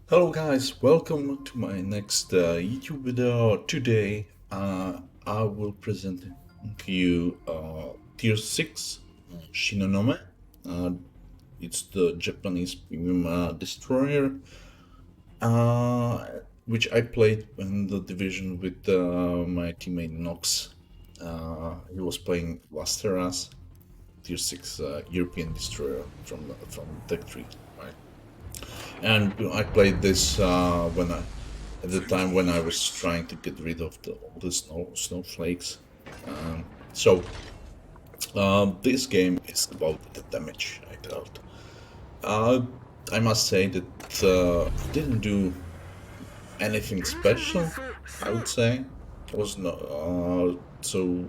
Hello guys, welcome to my next YouTube video. Today I will present to you Tier 6 Shinonome. Uh, it's the Japanese premium destroyer, uh, which I played in the division with my teammate Nox. He was playing Vasteras, Tier 6 European destroyer from Tech 3, right? And I played this at the time when I was trying to get rid of all the snowflakes. So this game is about the damage I dealt. Uh, I must say that I didn't do anything special. I would say was not so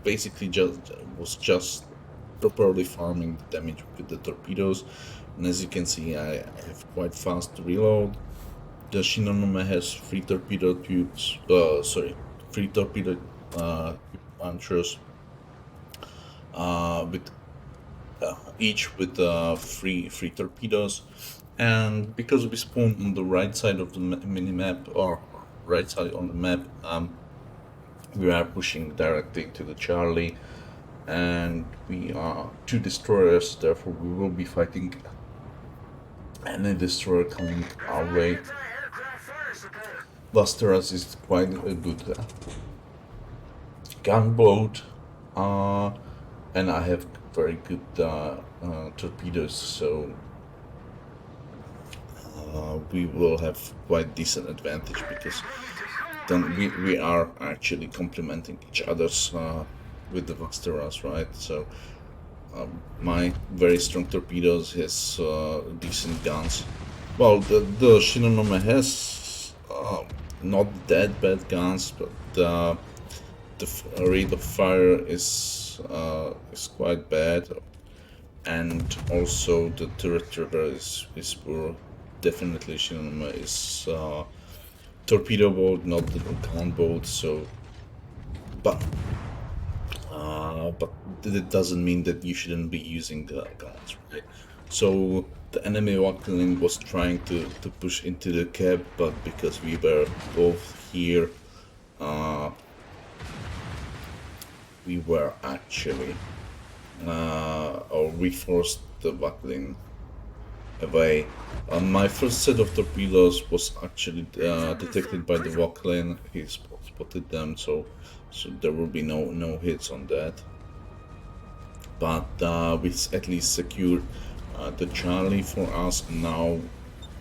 basically just properly farming the damage with the torpedoes, and as you can see, I have quite fast reload. The Shinonome has three torpedo launchers, with each with three torpedoes, and because we spawn on the right side of the mini map or right side on the map, we are pushing directly to the Charlie, and we are two destroyers. Therefore, we will be fighting any destroyer coming our way. Vasteras is quite a good gunboat, uh, and I have very good torpedoes, so we will have quite decent advantage because then we are actually complementing each other's with the Vasteras, right? So my very strong torpedoes has decent guns. Well, the Shinonome has not that bad guns, but the rate of fire is quite bad, and also the turret trigger is poor. Definitely, Shinonome is torpedo boat, not the gun boat. So, but but it doesn't mean that you shouldn't be using the guns, right? So the enemy Wakilin was trying to push into the cab, but because we were both here, we were actually or we forced the Wakilin away. My first set of torpedoes was actually detected by the Wakilin. He spotted them, so there will be no hits on that. But we at least secured the Charlie for us. Now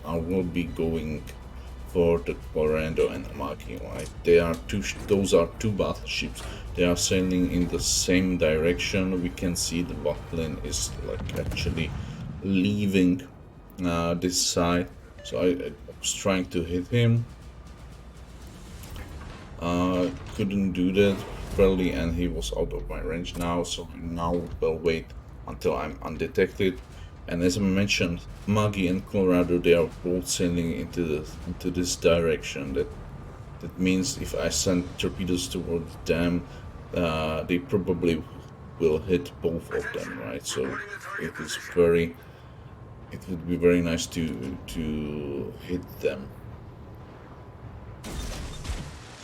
I will be going for the Colorado and Amaki, right? Those are two battleships. They are sailing in the same direction. We can see the Buckland is like actually leaving this side. So I was trying to hit him. Couldn't do that fairly, and he was out of my range now. So now will wait until I'm undetected. And as I mentioned, Maggie and Colorado, they are both sailing into this direction. That means if I send torpedoes towards them, they probably will hit both of them, right? So it would be very nice to hit them.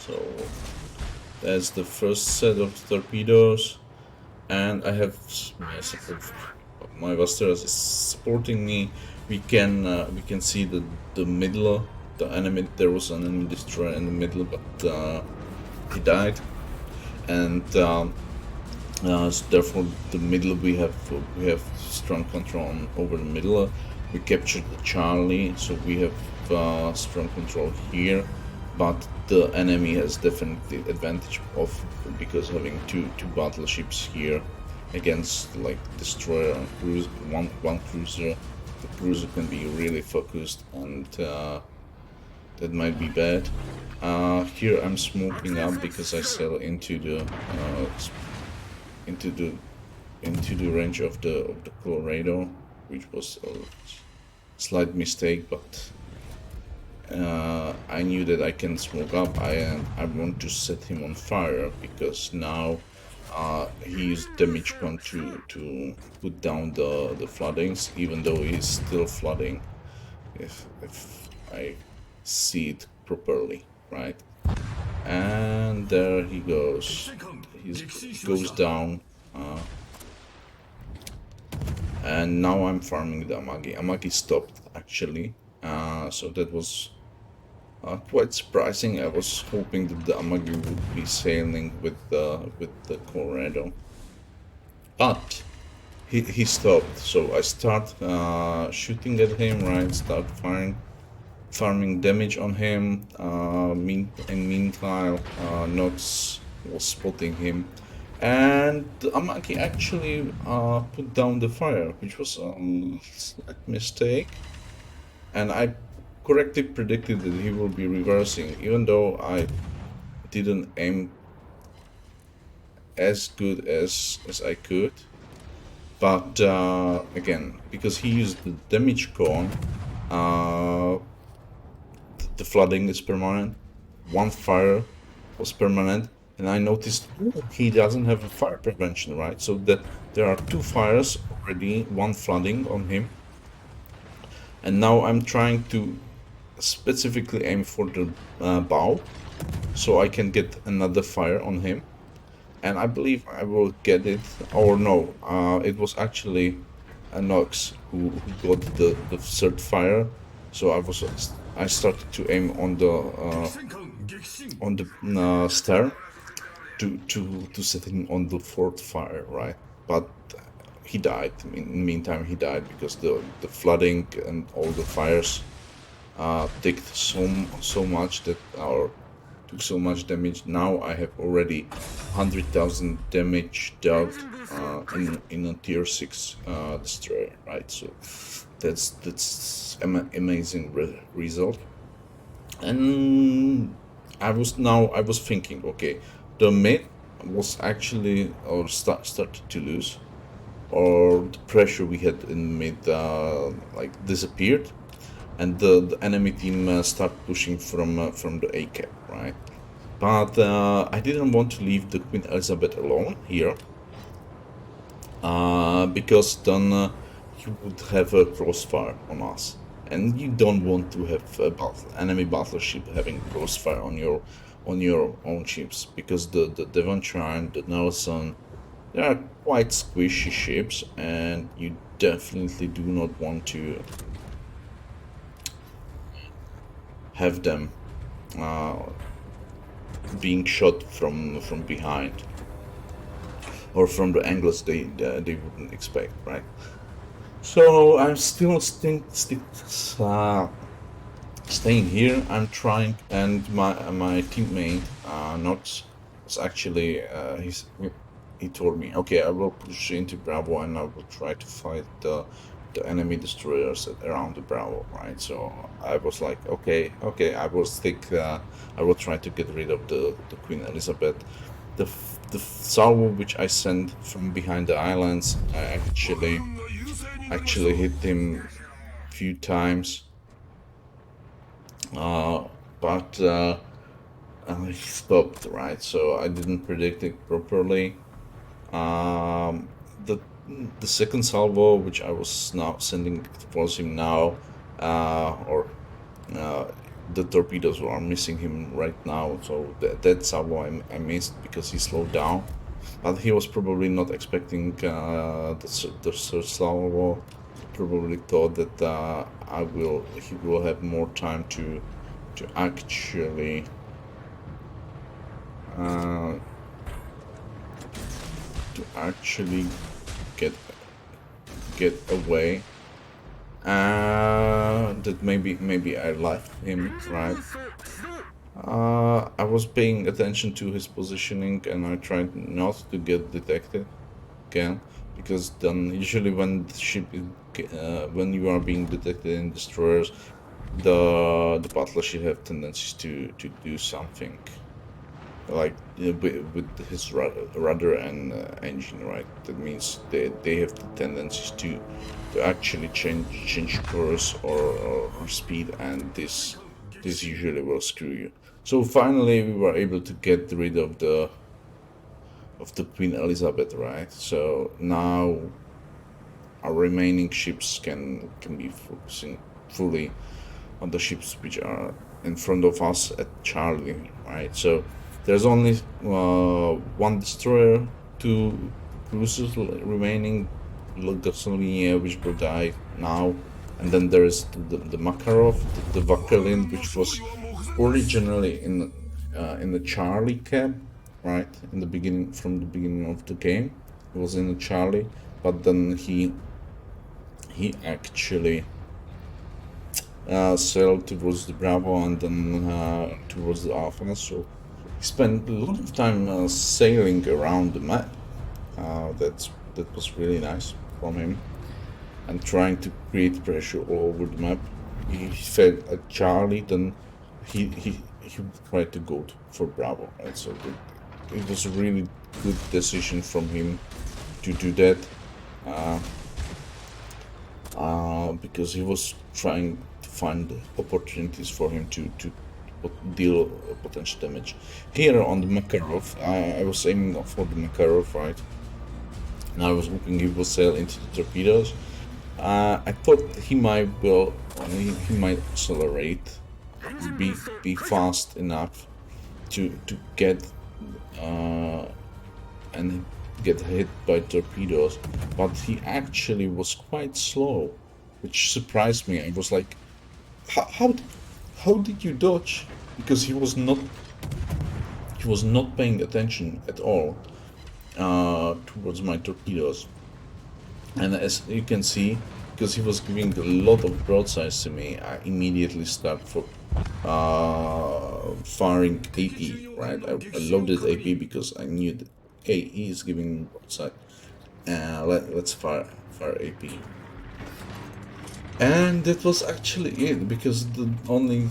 So that's the first set of torpedoes, and I have my Vasteras is supporting me. We can see the middle, the enemy. There was an enemy destroyer in the middle, but he died, and so therefore the middle we have strong control over the middle. We captured the Charlie, so we have strong control here. But the enemy has definitely advantage of because having two battleships here against like destroyer and cruiser, one cruiser. The cruiser can be really focused, and that might be bad. Here I'm smoking up because I sail into the into the into the range of the Colorado, which was a slight mistake, but I knew that I can smoke up. I want to set him on fire because now he is damage prone to put down the floodings, even though he's still flooding. if I see it properly, right? And there he goes. He goes down. And now I'm farming the Amagi. Amagi stopped actually, so that was quite surprising. I was hoping that the Amagi would be sailing with the Colorado, but he stopped. So I start shooting at him, right? Start farming damage on him. Meanwhile, Nox was spotting him, and Amaki actually put down the fire, which was a slight mistake. And I correctly predicted that he will be reversing, even though I didn't aim as good as I could. But again, because he used the damage cone, the flooding is permanent. One fire was permanent, and I noticed he doesn't have a fire prevention, right? So that there are two fires already, one flooding on him, and now I'm trying to specifically aim for the bow, so I can get another fire on him, and I believe I will get it. Or no, it was actually a Nox who got the third fire, so I started to aim on the stair to set him on the fourth fire, right? But he died. In the meantime, he died because the flooding and all the fires ticked so much that our took so much damage. Now I have already 100,000 damage dealt in a tier 6 destroyer, right? So that's amazing result. And I was thinking, okay, the mid was actually or started to lose, or the pressure we had in mid like disappeared, and the enemy team start pushing from the A cap, right? But I didn't want to leave the Queen Elizabeth alone here, because then you would have a crossfire on us, and you don't want to have a enemy battleship having crossfire on your own ships, because the Devonshire, the Nelson, they are quite squishy ships, and you definitely do not want to have them being shot from behind or from the angles they wouldn't expect, right? So I'm still staying here. I'm trying, and my teammate Nox was actually he told me, okay, I will push into Bravo and I will try to fight the enemy destroyers around the Bravo, right? So I was like, okay, I will stick. I will try to get rid of the Queen Elizabeth. The salvo which I sent from behind the islands, I actually hit him a few times, but he stopped, right? So I didn't predict it properly. The second salvo, which I was now sending towards him now, or the torpedoes are missing him right now. So that salvo I missed because he slowed down, but he was probably not expecting the third salvo. Probably thought that he will have more time to actually get away. That maybe I left him, right? I was paying attention to his positioning, and I tried not to get detected again, because then usually when the ship is, when you are being detected in destroyers, the battleship have tendencies to do something, like with his rudder and engine, right? That means they have the tendencies to actually change course or speed, and this usually will screw you. So finally we were able to get rid of the Queen Elizabeth, right? So now our remaining ships can be focusing fully on the ships which are in front of us at Charlie, right? So there's only one destroyer, two cruisers remaining, Lugoslavia, which will die now, and then there is the Makarov, the Vakelin, which was originally in the Charlie cab, right? In the beginning, from the beginning of the game, it was in the Charlie, but then he actually sailed towards the Bravo and then towards the Alpha. So he spent a lot of time sailing around the map. That was really nice from him, and trying to create pressure all over the map. He fed at Charlie, then he tried to go for Bravo. Right? So it was a really good decision from him to do that. Because he was trying to find opportunities for him to deal potential damage. Here on the Makarov, I was aiming for the Makarov, right? And I was hoping he will sail into the torpedoes. I thought he might he might accelerate, be fast enough to get and get hit by torpedoes, but he actually was quite slow, which surprised me. I was like, how, how did you dodge? Because he was not paying attention at all towards my torpedoes, and as you can see, because he was giving a lot of broadsides to me, I immediately start for firing AP, right? I loaded AP because I knew that he is giving broadside. Let's fire AP. And that was actually it, because the only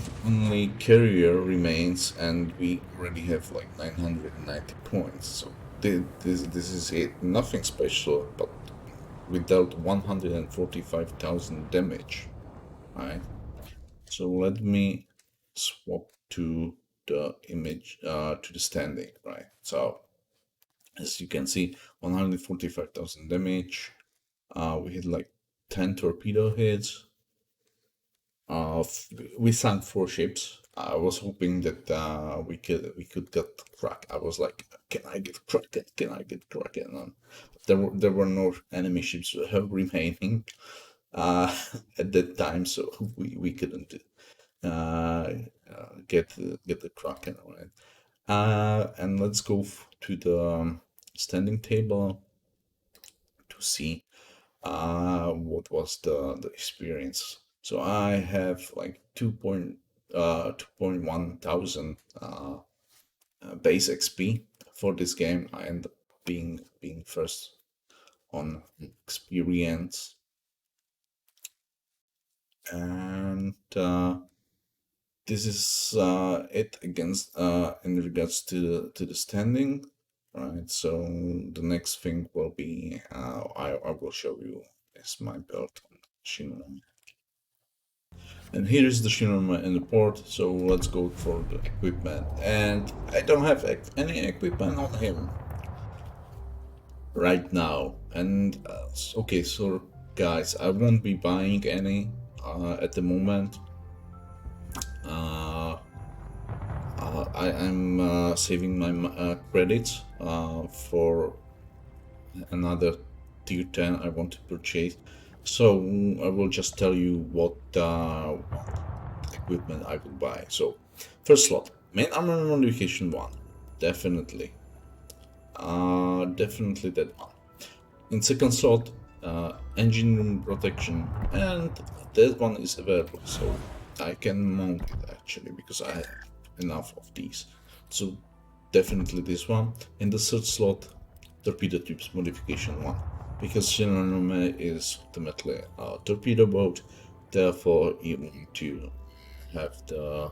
carrier remains, and we already have like 990 points. So this is it. Nothing special, but without 145,000 damage, right? So let me swap to the image, to the standing, right? So as you can see, 145,000 damage. We hit like 10 torpedo hits. We sank 4 ships. I was hoping that we could get crack. I was like, can I get Kraken? Can I get Kraken? And there were no enemy ships remaining at that time, so we couldn't get the Kraken, right? And let's go to the standing table to see what was the experience. So I have like 2.1 thousand base XP for this game. I end up being first on experience, and this is it against in regards to the standing, right? So the next thing will be I will show you is my build on Shinonome. And here is the Shinonome in the port, so let's go for the equipment. And I don't have any equipment on him right now. And okay, so guys, I won't be buying any at the moment. I am saving my credits for another tier 10 I want to purchase. So I will just tell you what equipment I will buy. So first slot, main armor modification 1, definitely. Definitely that one. In second slot, engine room protection, and that one is available, so I can mount it actually because I have enough of these. So definitely this one. In the third slot, torpedo tubes modification 1, because Shinonome is ultimately a torpedo boat, therefore you want to have the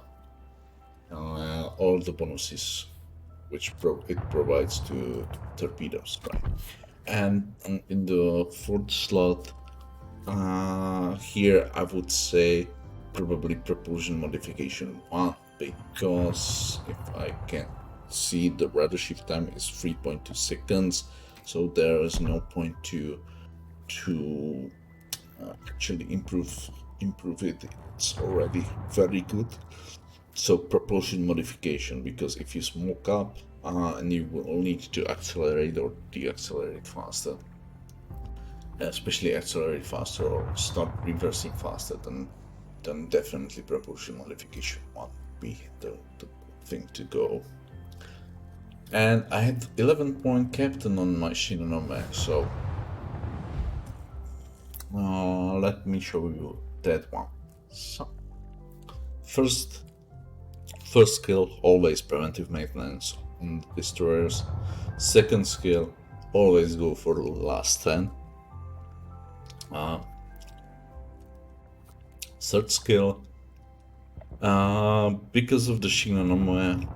all the bonuses which it provides to torpedoes, right? And in the fourth slot, here I would say probably propulsion modification 1, because if I can see, the rudder shift time is 3.2 seconds, so there is no point to actually improve improve it, it's already very good. So propulsion modification, because if you smoke up and you will need to accelerate or deaccelerate faster, especially accelerate faster or start reversing faster, then definitely propulsion modification would be the thing to go. And I had 11-point captain on my Shinonome, so let me show you that one. So first skill, always preventive maintenance on destroyers. Second skill, always go for the last 10. Third skill, because of the Shinonome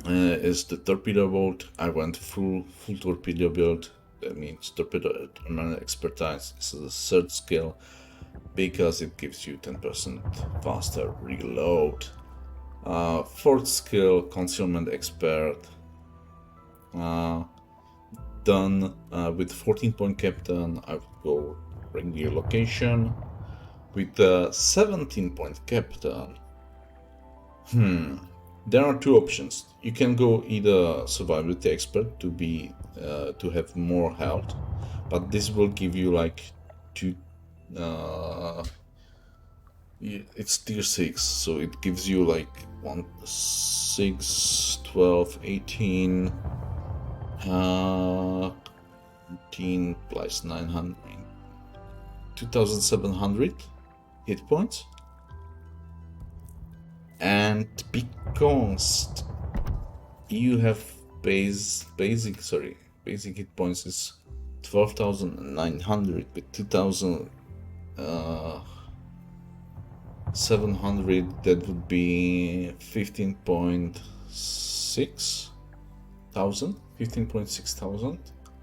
is the torpedo build, I went full torpedo build. That means torpedo expertise is the third skill, because it gives you 10% faster reload. Fourth skill, concealment expert, done with 14-point captain. I would go regular location. With the 17-point captain, there are two options. You can go either survivability expert to be to have more health, but this will give you like two. It's tier 6, so it gives you like 1, 6, 12, 18, 18 plus 900, 2700 hit points. And because you have basic hit points is 12,900 with 2,700, that would be 15.6 thousand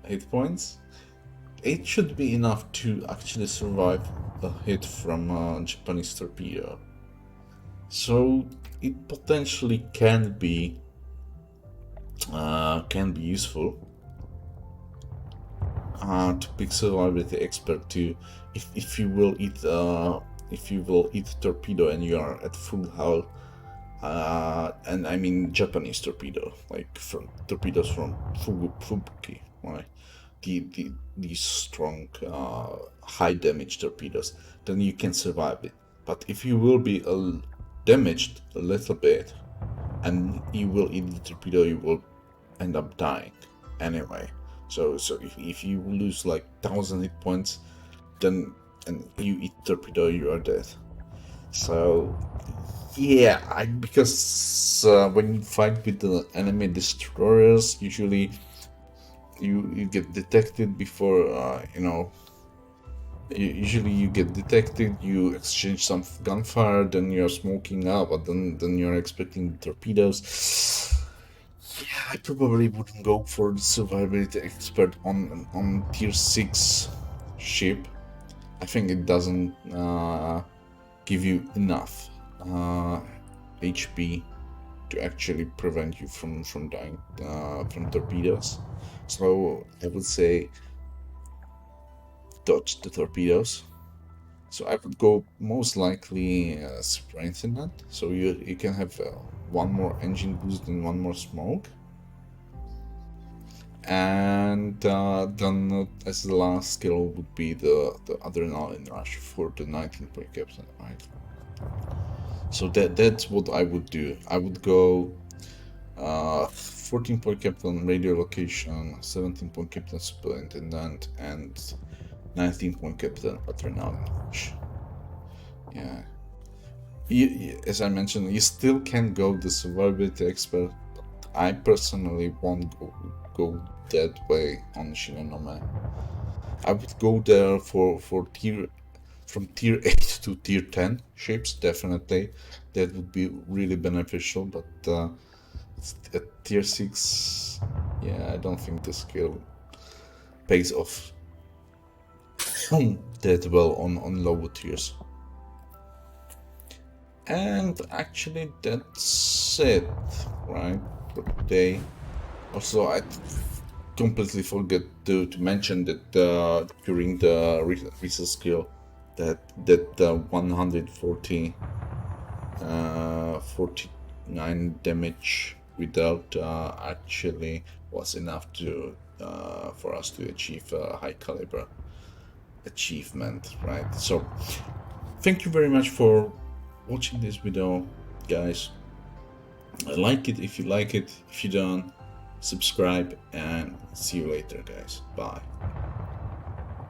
hit points. It should be enough to actually survive a hit from a Japanese torpedo. So it potentially can be useful to pick survivability expert to if you will eat torpedo and you are at full health, and I mean Japanese torpedo, like from torpedoes from Fubuki, right? These strong high damage torpedoes, then you can survive it. But if you will be damaged a little bit and you will eat the torpedo, you will end up dying anyway. So if you lose like 1,000 hit points, then and you eat torpedo, you are dead. So yeah, because when you fight with the enemy destroyers, usually you get detected before usually you get detected, you exchange some gunfire, then you're smoking up, but then you're expecting torpedoes. Yeah, I probably wouldn't go for the survivability expert on tier 6 ship. I think it doesn't give you enough HP to actually prevent you from dying from torpedoes. So I would say dodge the torpedoes. So I would go most likely strengthen. So you can have one more engine boost and one more smoke. And then as the last skill would be the adrenaline rush for the 19-point captain, right? So that's what I would do. I would go 14-point captain radio location, 17-point captain superintendent, and 19-point captain adrenaline rush. Yeah. As I mentioned, you still can go the survivability expert, but I personally won't go that way on Shinonome. I would go there for from tier 8 to tier 10 ships, definitely. That would be really beneficial, but at tier 6, yeah, I don't think the skill pays off that well on lower tiers. And actually that's it, right, for today. Also, I completely forget to mention that during the research skill, that 140 49 damage without actually was enough to for us to achieve a high caliber achievement, right? So thank you very much for watching this video, guys. Like it if you like it. If you don't, subscribe, and see you later, guys. Bye.